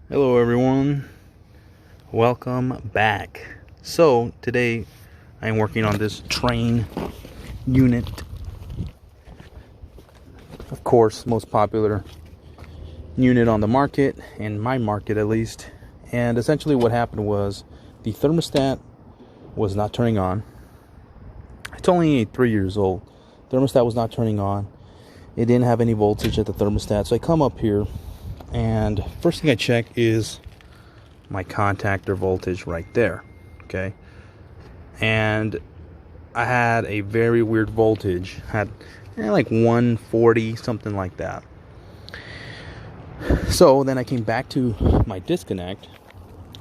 Hello everyone, welcome back. So today I am working on this train unit, of course most popular unit on the market, in my market at least. And essentially what happened was the thermostat was not turning on. It's only 3 years old. Thermostat was not turning on. It didn't have any voltage at the thermostat. So I come up here and first thing I check is my contactor voltage right there. Okay, and I had a very weird voltage, had like 140, something like that. So then I came back to my disconnect,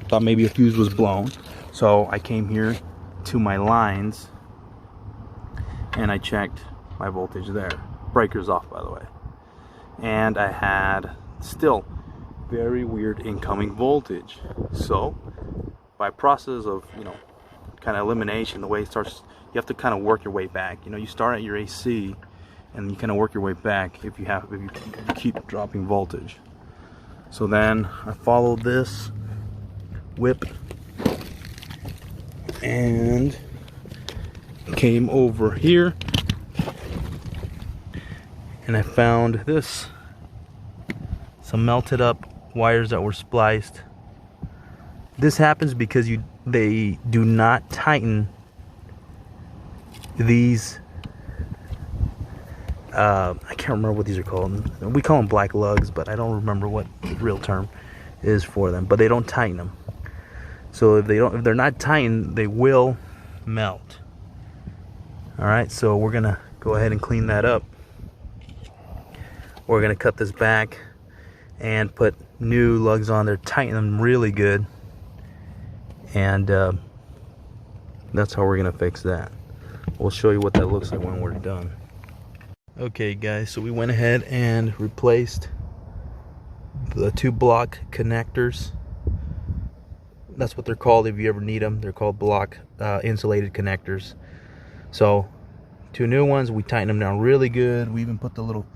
thought maybe a fuse was blown, so I came here to my lines and I checked my voltage there. Breaker's off, by the way, and I had still very weird incoming voltage. So by process of kind of elimination, the way it starts, you have to kind of work your way back. You start at your AC and you kind of work your way back if you keep dropping voltage. So then I followed this whip and came over here and I found this, some melted up wires that were spliced. This happens because they do not tighten these I can't remember what these are called. We call them black lugs, but I don't remember what the real term is for them. But they don't tighten them. So if they're not tightened, they will melt. All right, so we're gonna go ahead and clean that up. We're gonna cut this back and put new lugs on there, tighten them really good, and that's how we're gonna fix that. We'll show you what that looks like when we're done. Okay guys, so we went ahead and replaced the 2 block connectors. That's what they're called if you ever need them. They're called block insulated connectors. So 2 new ones, we tightened them down really good. We even put the little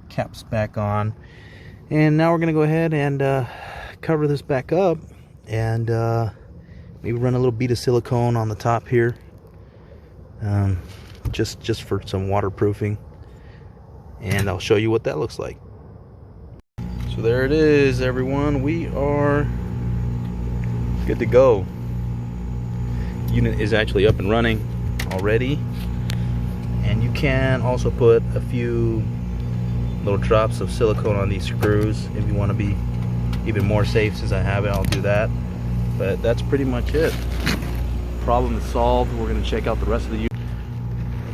caps back on, and now we're gonna go ahead and cover this back up and maybe run a little bead of silicone on the top here, just for some waterproofing, and I'll show you what that looks like. So there it is, everyone. We are good to go. The unit is actually up and running already, and you can also put a few little drops of silicone on these screws if you want to be even more safe. Since I have it, I'll do that, but that's pretty much it. Problem is solved. We're going to check out the rest of the unit.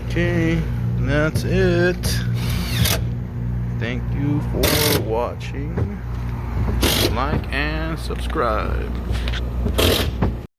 Okay, that's it. Thank you for watching. Like and subscribe.